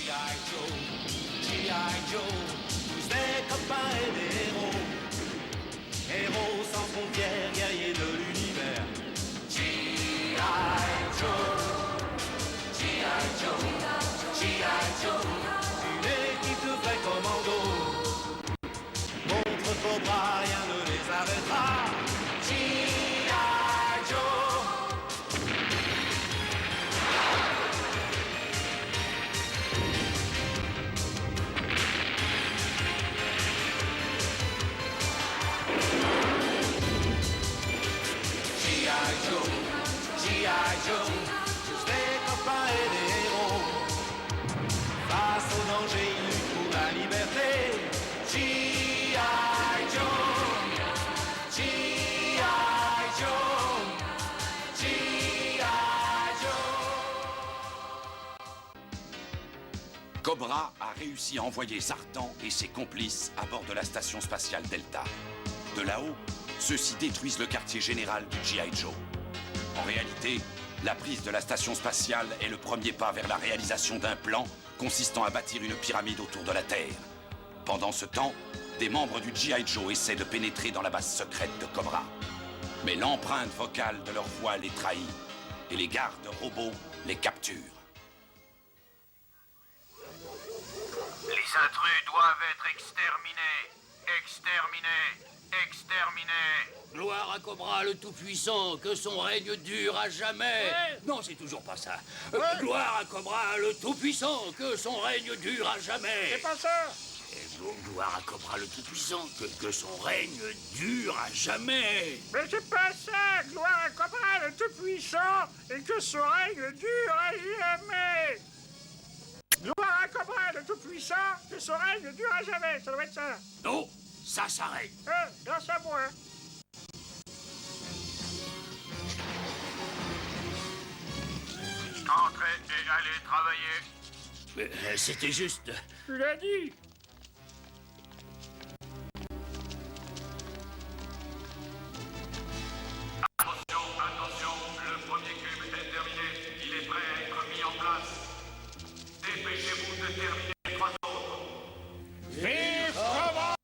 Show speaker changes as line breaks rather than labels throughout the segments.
G.I. Joe, G.I. Joe, tous des copains et des héros. Héros sans frontières, guerriers de l'univers. G.I. Joe, G.I. Joe, G.I. Joe, une équipe de vrais commandos. Contre Cobra, rien ne les arrêtera. G.I. Joe. G.I. Joe, G.I. Joe, tous des copains et des héros. Face au danger, ils luttent pour la liberté. G.I. Joe, G.I. Joe, G.I. Joe.
Cobra a réussi à envoyer Zartan et ses complices à bord de la station spatiale Delta. De là-haut, ceux-ci détruisent le quartier général du G.I. Joe. En réalité, la prise de la station spatiale est le premier pas vers la réalisation d'un plan consistant à bâtir une pyramide autour de la Terre. Pendant ce temps, des membres du G.I. Joe essaient de pénétrer dans la base secrète de Cobra. Mais l'empreinte vocale de leur voix les trahit et les gardes robots les capturent.
Les intrus doivent être exterminés. Exterminés. Exterminés.
Gloire à Cobra le Tout-Puissant, que son règne dure à jamais.
Ouais.
Non, c'est toujours pas ça.
Ouais.
Gloire à Cobra le Tout-Puissant, que son règne dure à jamais.
C'est pas ça.
Gloire à Cobra le Tout-Puissant, que son règne dure à jamais.
Mais c'est pas ça. Gloire à Cobra le Tout-Puissant et que son règne dure à jamais. Gloire à Cobra le Tout-Puissant, que son règne dure à jamais. Ça doit être ça.
Non, ça s'arrête.
Grâce à moi.
Entrez et allez travailler.
C'était juste...
Tu l'as dit.
Attention, attention, le premier cube est terminé. Il est prêt à être mis en place. Dépêchez-vous de terminer les 3 autres.
Vive Cobra.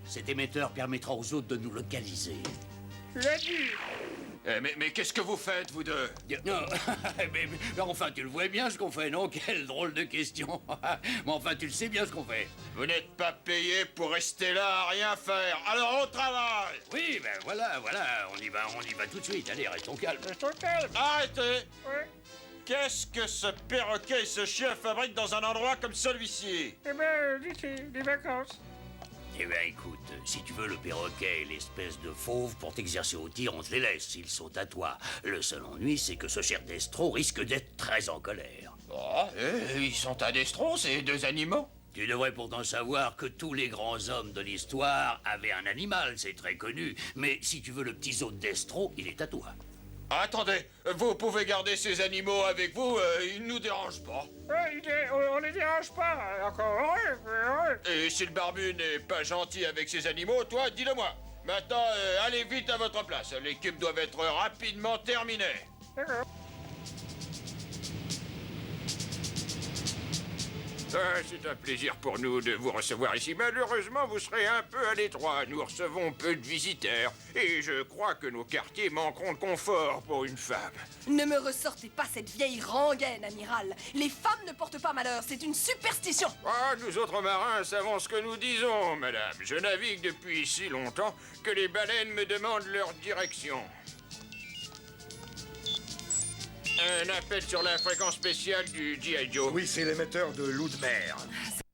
Cet émetteur permettra aux autres de nous localiser.
Tu l'as dit.
Mais qu'est-ce que vous faites, vous deux?
Non, mais enfin, tu le vois bien ce qu'on fait, non? Quelle drôle de question. Mais enfin, tu le sais bien ce qu'on fait.
Vous n'êtes pas payé pour rester là à rien faire. Alors au travail!
Oui, ben voilà, on y va tout de suite. Allez, restons calmes.
Restons calmes.
Arrêtez!
Ouais.
Qu'est-ce que ce perroquet et ce chien fabriquent dans un endroit comme celui-ci?
Eh ben, l'été, les vacances.
Eh ben écoute, si tu veux le perroquet et l'espèce de fauve pour t'exercer au tir, on te les laisse, ils sont à toi. Le seul ennui, c'est que ce cher Destro risque d'être très en colère.
Oh, ils sont à Destro, ces deux animaux?
Tu devrais pourtant savoir que tous les grands hommes de l'histoire avaient un animal, c'est très connu. Mais si tu veux le petit zoo de Destro, il est à toi.
Attendez, vous pouvez garder ces animaux avec vous, ils ne nous dérangent pas.
On les dérange pas, encore.
Et si le barbu n'est pas gentil avec ses animaux, toi, dis-le-moi. Maintenant, allez vite à votre place. Les cubes doivent être rapidement terminés.
D'accord.
C'est un plaisir pour nous de vous recevoir ici. Malheureusement, vous serez un peu à l'étroit. Nous recevons peu de visiteurs. Et je crois que nos quartiers manqueront de confort pour une femme.
Ne me ressortez pas cette vieille rengaine, amiral. Les femmes ne portent pas malheur, c'est une superstition.
Ah, nous autres marins savons ce que nous disons, madame. Je navigue depuis si longtemps que les baleines me demandent leur direction. Un appel sur la fréquence spéciale du G.I. Joe.
Oui, c'est l'émetteur de loup de mer.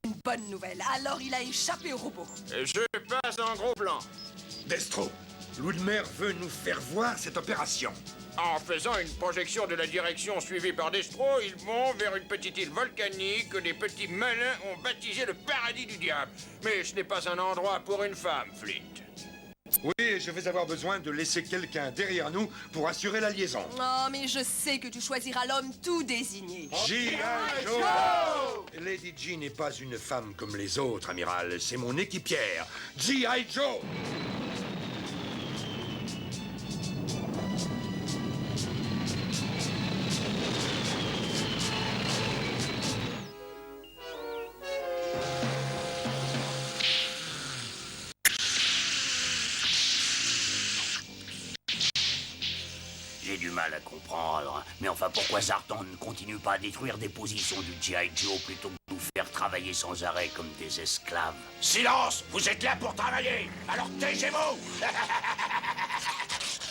Une bonne nouvelle. Alors il a échappé au robot.
Je passe en gros plan.
Destro, loup de mer veut nous faire voir cette opération.
En faisant une projection de la direction suivie par Destro, ils vont vers une petite île volcanique que les petits malins ont baptisé le paradis du diable. Mais ce n'est pas un endroit pour une femme, Flint.
Oui, et je vais avoir besoin de laisser quelqu'un derrière nous pour assurer la liaison.
Oh, mais je sais que tu choisiras l'homme tout désigné.
G.I. Joe! Lady G n'est pas une femme comme les autres, amiral. C'est mon équipière, G.I. Joe!
mal à comprendre. Mais enfin, pourquoi Zartan ne continue pas à détruire des positions du G.I. Joe plutôt que de nous faire travailler sans arrêt comme des esclaves?
Silence! Vous êtes là pour travailler! Alors taisez-vous!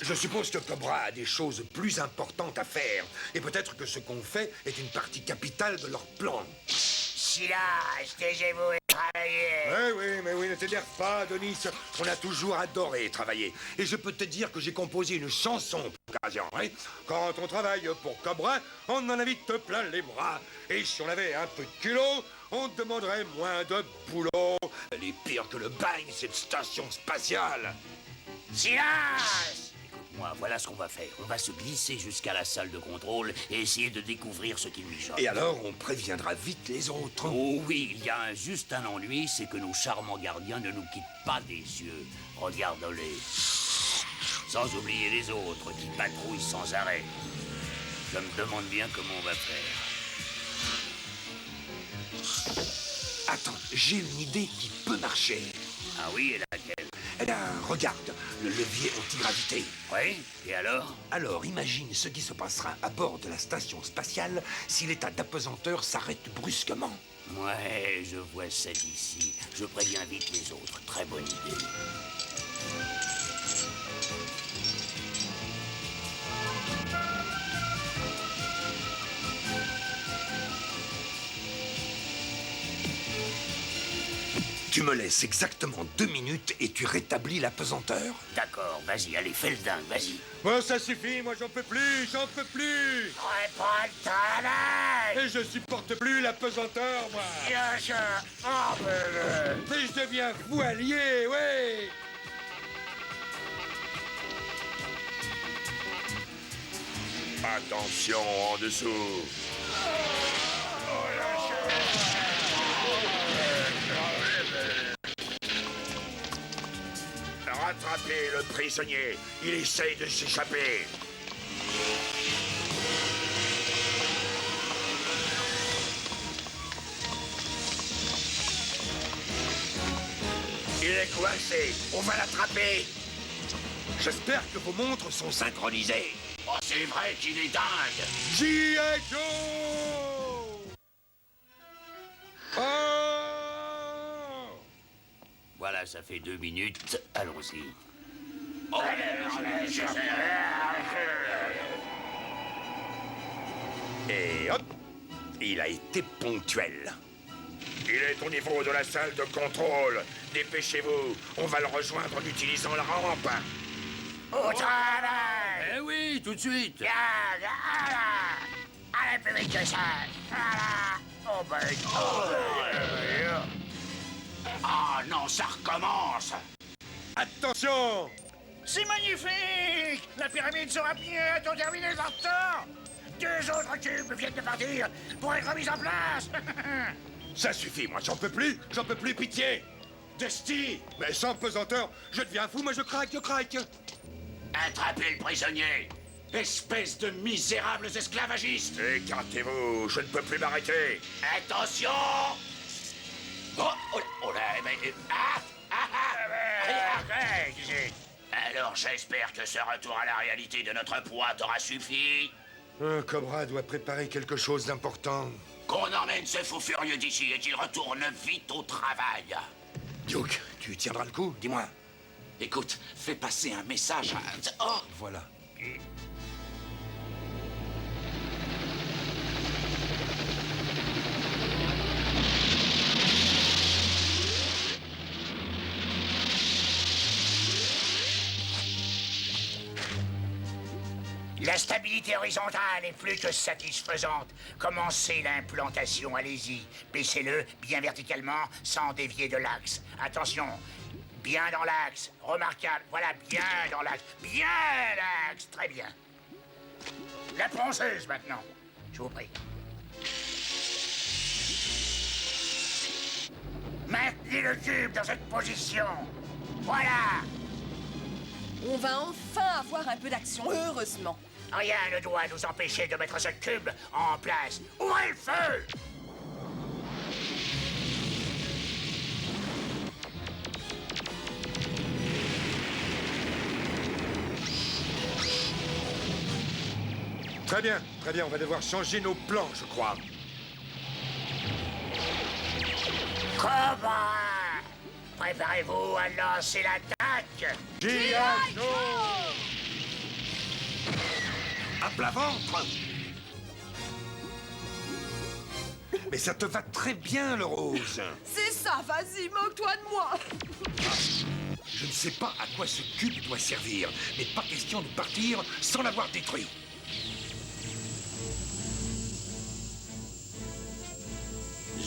Je suppose que Cobra a des choses plus importantes à faire. Et peut-être que ce qu'on fait est une partie capitale de leur plan.
Silence, taisez-vous et travaillez.
Mais oui, ne t'énerve pas, Denis. On a toujours adoré travailler. Et je peux te dire que j'ai composé une chanson pour l'occasion. Hein. Quand on travaille pour Cobra, on en a vite plein les bras. Et si on avait un peu de culot, on demanderait moins de boulot. Elle est pire que le bagne, cette station spatiale.
Silence! Écoute-moi, voilà ce qu'on va faire. On va se glisser jusqu'à la salle de contrôle et essayer de découvrir ce qu'il mijote.
Et alors, on préviendra vite les autres.
Oh oui, il y a juste un ennui, c'est que nos charmants gardiens ne nous quittent pas des yeux. Regarde-les. Sans oublier les autres qui patrouillent sans arrêt. Je me demande bien comment on va faire.
Attends, j'ai une idée qui peut marcher.
Ah oui, et laquelle?
Eh bien, regarde, le levier antigravité.
Oui, et alors?
Alors, imagine ce qui se passera à bord de la station spatiale si l'état d'apesanteur s'arrête brusquement.
Ouais, je vois ça d'ici. Je préviens vite les autres. Très bonne idée.
Tu me laisses exactement 2 minutes et tu rétablis l'apesanteur.
D'accord, vas-y, allez, fais le dingue, vas-y.
Bon, ça suffit, moi j'en peux plus.
Reprends le travail!
Et je supporte plus l'apesanteur, moi. Mais je deviens fou allié, ouais.
Attention, en dessous. Rattrapez le prisonnier. Il essaye de s'échapper. Il est coincé. On va l'attraper.
J'espère que vos montres sont synchronisées.
Oh, c'est vrai qu'il est dingue!
G.I. Joe! Oh!
Voilà, ça fait 2 minutes. Allons-y.
Et hop! Il a été ponctuel.
Il est au niveau de la salle de contrôle. Dépêchez-vous. On va le rejoindre en utilisant la rampe.
Au travail! Eh oui, tout de suite! Allez, plus vite que ça! Oh ben...
Ah non, ça recommence!
Attention!
C'est magnifique! La pyramide sera bientôt terminée, Zartan! 2 autres cubes viennent de partir pour être mis en place!
Ça suffit, moi j'en peux plus, pitié!
Dusty!
Mais sans pesanteur, je deviens fou, moi je craque.
Attrapez le prisonnier! Espèce de misérables esclavagistes!
Écartez-vous, je ne peux plus m'arrêter.
Attention! Oh là, Alors j'espère que ce retour à la réalité de notre poids t'aura suffi.
Cobra doit préparer quelque chose d'important.
Qu'on emmène ce fou furieux d'ici et qu'il retourne vite au travail.
Duke, tu tiendras le coup, dis-moi.
Écoute, fais passer un message à... Oh!
Voilà.
La stabilité horizontale est plus que satisfaisante. Commencez l'implantation, allez-y. Baissez-le bien verticalement, sans dévier de l'axe. Attention, bien dans l'axe. Remarquable, voilà, bien dans l'axe. Bien l'axe, très bien. La ponceuse, maintenant. Je vous prie. Maintenez le cube dans cette position. Voilà.
On va enfin avoir un peu d'action, heureusement.
Rien ne doit nous empêcher de mettre ce cube en place. Ouvrez le feu!
Très bien, on va devoir changer nos plans, je crois.
Cobra! Préparez-vous à lancer l'attaque!
G.I. Joe! À plat ventre! Mais ça te va très bien, le rose.
C'est ça, vas-y, moque-toi de moi.
Je ne sais pas à quoi ce cube doit servir, mais pas question de partir sans l'avoir détruit.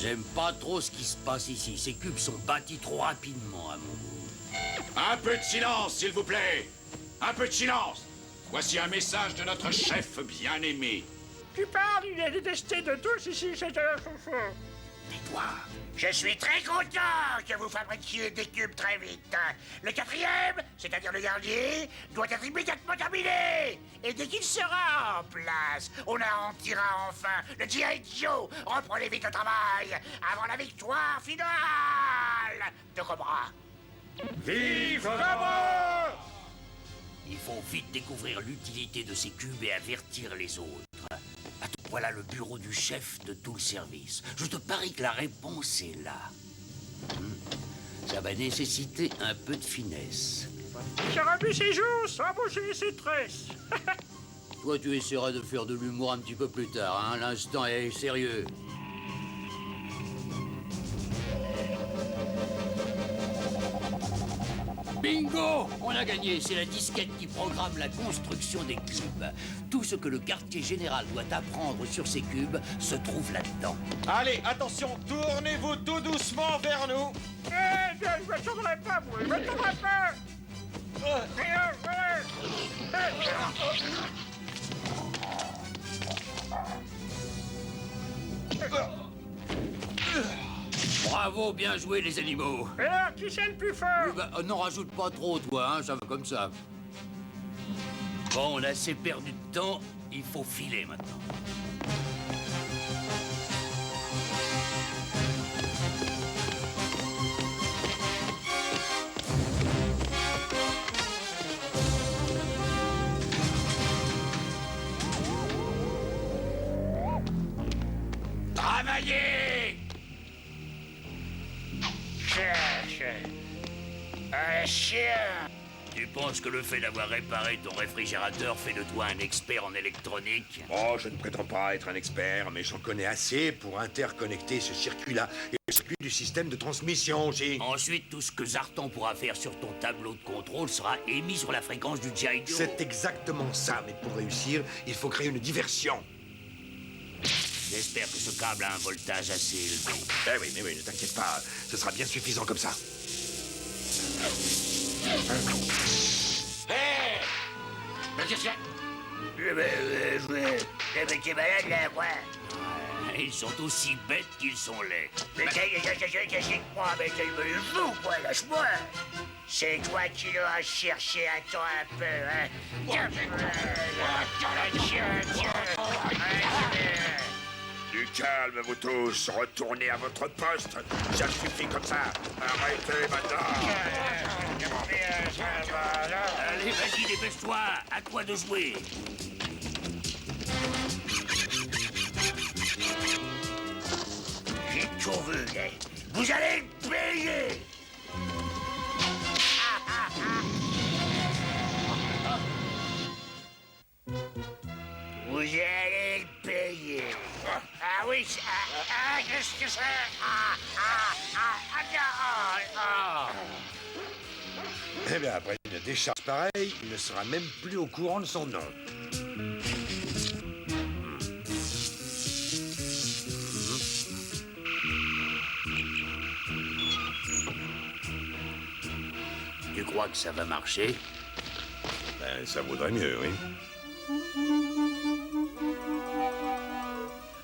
J'aime pas trop ce qui se passe ici. Ces cubes sont bâtis trop rapidement, à mon goût.
Un peu de silence, s'il vous plaît. Un peu de silence. Voici un message de notre chef bien-aimé.
Tu parles, il est détesté de tous ici, c'est un chouchou.
Tais-toi.
Je suis très content que vous fabriquiez des cubes très vite. Le quatrième, c'est-à-dire le gardien, doit être immédiatement terminé. Et dès qu'il sera en place, on arrondira enfin le G.I. Joe. Reprenez vite le travail avant la victoire finale de Cobra.
Vive Cobra!
Il faut vite découvrir l'utilité de ces cubes et avertir les autres. Attends, voilà le bureau du chef de tout le service. Je te parie que la réponse est là. Ça va nécessiter un peu de finesse.
Il a remis ses joues sans bouger ses tresses.
Toi, tu essaieras de faire de l'humour un petit peu plus tard, hein. L'instant est sérieux. Bingo! On a gagné. C'est la disquette qui programme la construction des cubes. Tout ce que le quartier général doit apprendre sur ces cubes se trouve là-dedans.
Allez, attention, tournez-vous tout doucement vers nous.
Je me tournerai pas, moi, je me tournerai pas.
Bravo, bien joué, les animaux.
Et là, qui c'est le plus fort?
N'en rajoute pas trop, toi, hein, ça va comme ça. Bon, on a assez perdu de temps, il faut filer maintenant.
Travaillez!
Un chien!
Tu penses que le fait d'avoir réparé ton réfrigérateur fait de toi un expert en électronique?
Oh, je ne prétends pas être un expert, mais j'en connais assez pour interconnecter ce circuit-là et le circuit du système de transmission aussi.
Ensuite, tout ce que Zartan pourra faire sur ton tableau de contrôle sera émis sur la fréquence du G.I. Joe.
C'est exactement ça, mais pour réussir, il faut créer une diversion.
J'espère que ce câble a un voltage assez élevé.
Eh oui, mais oui, ne t'inquiète pas, ce sera bien suffisant comme ça.
Hé! Mais qu'est-ce qu'il y a?
Mais t'es malade là, quoi?
Ils sont aussi bêtes qu'ils sont laids.
Mais moi, mais tu me fous, quoi, lâche-moi! C'est toi qui l'as cherché, attends un peu, hein? Tiens,
Du calme, vous tous. Retournez à votre poste. Ça suffit comme ça. Arrêtez maintenant.
Allez, vas-y, dépêche-toi. À toi de jouer.
J'ai tout vu, hein. Vous allez le payer! Vous allez le payer. Ah oui, qu'est-ce que c'est?
Eh bien, après une décharge pareille, il ne sera même plus au courant de son nom.
Tu crois que ça va marcher?
Ben, ça vaudrait mieux, oui.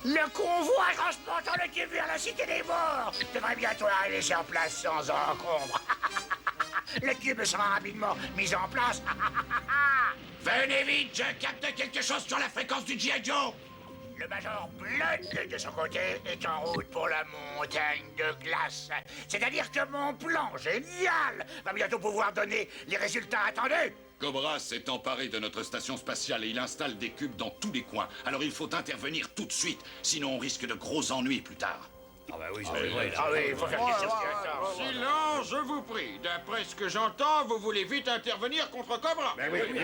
Le convoi transportant le cube vers la cité des morts devrait bientôt arriver sur place sans encombre. Le cube sera rapidement mis en place.
Venez vite, je capte quelque chose sur la fréquence du G.I. Joe!
Le major Blood, de son côté, est en route pour la montagne de glace. C'est-à-dire que mon plan génial va bientôt pouvoir donner les résultats attendus.
Cobra s'est emparé de notre station spatiale et il installe des cubes dans tous les coins. Alors il faut intervenir tout de suite, sinon on risque de gros ennuis plus tard.
Ah bah oui, c'est vrai.
Ah oui, il faut faire quelque chose.
Silence, je vous prie. D'après ce que j'entends, vous voulez vite intervenir contre Cobra.
Ben oui,
Très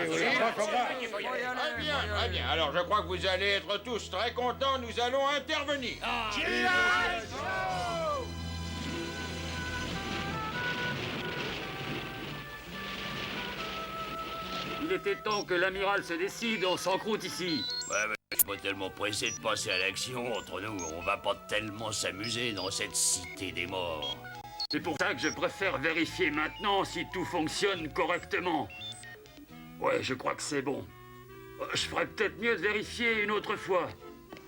bien, très bien. Alors je crois que vous allez être tous très contents. Nous allons intervenir.
Il était temps que l'amiral se décide, on s'encroute ici.
Ouais, mais je suis pas tellement pressé de passer à l'action entre nous. On va pas tellement s'amuser dans cette cité des morts.
C'est pour ça que je préfère vérifier maintenant si tout fonctionne correctement. Ouais, je crois que c'est bon. Je ferais peut-être mieux de vérifier une autre fois.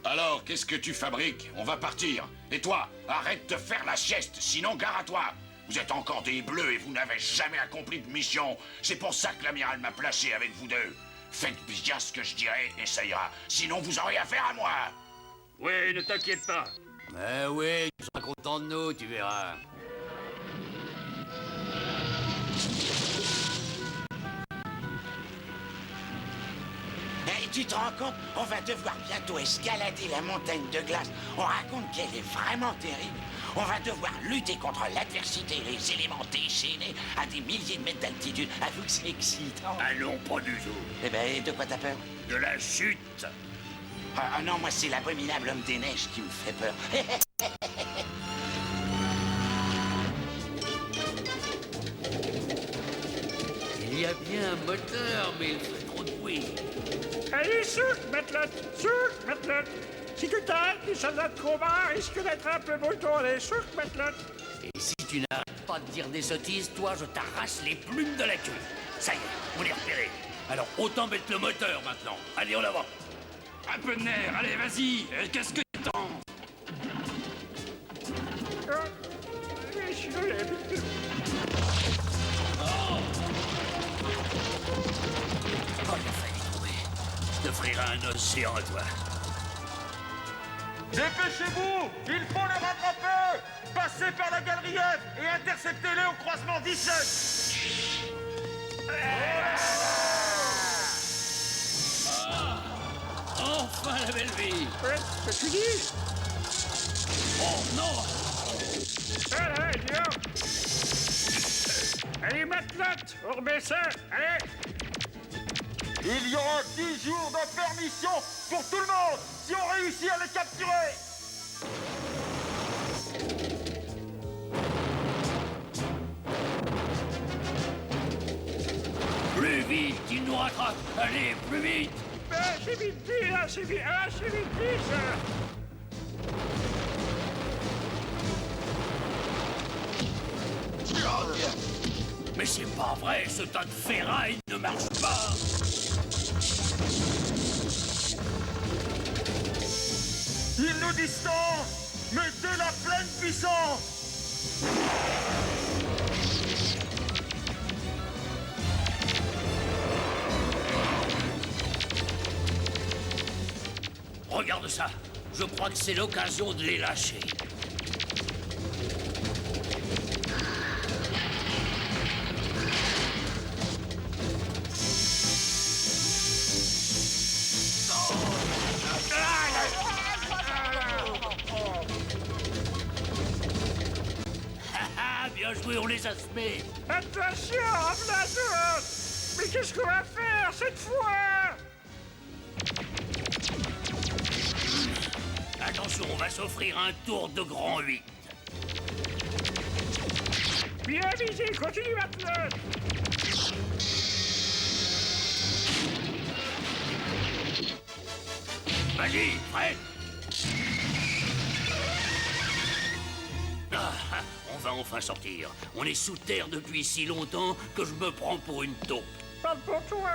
Alors, qu'est-ce que tu fabriques? On va partir. Et toi, arrête de faire la sieste, sinon gare à toi. Vous êtes encore des bleus et vous n'avez jamais accompli de mission. C'est pour ça que l'amiral m'a placé avec vous deux. Faites bien ce que je dirai et ça ira. Sinon, vous aurez affaire à moi.
Ouais, ne t'inquiète pas.
Oui, tu seras content de nous, tu verras.
Hey, tu te rends compte? On va devoir bientôt escalader la montagne de glace. On raconte qu'elle est vraiment terrible. On va devoir lutter contre l'adversité et les éléments déchaînés à des milliers de mètres d'altitude. Avoue que c'est excitant.
Ah non, pas du tout.
Eh ben, de quoi t'as peur?
De la chute.
Ah non, moi c'est l'abominable homme des neiges qui me fait peur.
Il y a bien un moteur, mais il fait trop de bruit.
Allez, souk, Matelote! Souk, Matelote! Si tu t'arrêtes, les soldats de combat risquent d'être un peu boutonnés. Souk, Matelote!
Et si tu n'arrêtes pas de dire des sottises, toi, je t'arrache les plumes de la queue. Ça y est, on est repéré. Alors, autant mettre le moteur maintenant. Allez, en avant.
Un peu de nerf, allez, vas-y. Qu'est-ce que t'attends?
Je suis désolé.
Oh, j'ai failli trouver. Je te ferai un océan à toi.
Dépêchez-vous! Il faut les rattraper! Passez par la galerie F et interceptez-les au croisement 17!
Enfin, la belle vie.
Ouais, qu'est-ce que tu dis?
Oh, non.
Allez, dis donc. Allez, Matelote, on remet ça. Allez!
Il y aura 10 jours de permission pour tout le monde si on réussit à les capturer!
Plus vite, il nous rattrape. Allez, plus vite.
C'est vite dit, là, c'est vite. Ah, c'est vite dit, ça.
Mais c'est pas vrai, ce tas de ferraille ne marche pas.
Il nous distance! Mettez la pleine puissance!
Regarde ça. Je crois que c'est l'occasion de les lâcher. Bien joué, on les a semés.
Attention, Matelote! Mais qu'est-ce qu'on va faire cette fois?
Attention, on va s'offrir un tour de grand 8.
Bien visé, continue, Matelote!
Vas-y, prêt? On va enfin sortir. On est sous terre depuis si longtemps que je me prends pour une taupe.
Parle pour toi!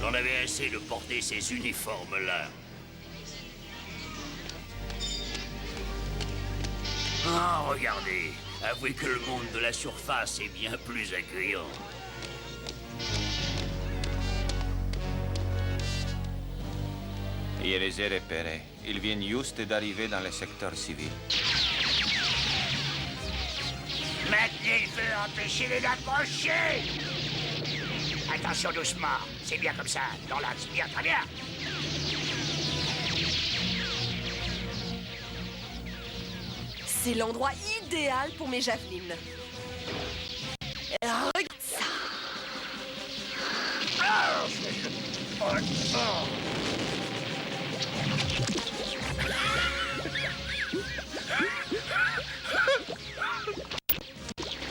J'en avais assez de porter ces uniformes-là. Ah, regardez. Avouez que le monde de la surface est bien plus accueillant.
Je les ai repérés. Ils viennent juste d'arriver dans le secteur civil.
Maintenez le feu, empêchez-les d'approcher. Attention doucement, c'est bien comme ça, dans l'axe, bien, très bien.
C'est l'endroit idéal pour mes javelines. Regarde ça.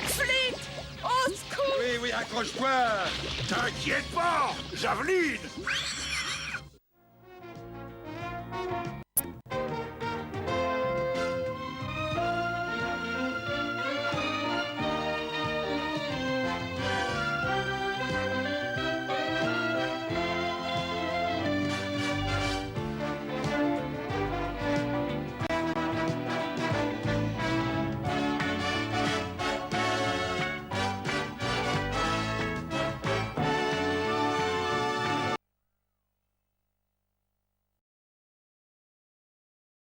Flint! Au secours!
Oui, accroche-toi.
T'inquiète pas, Javeline.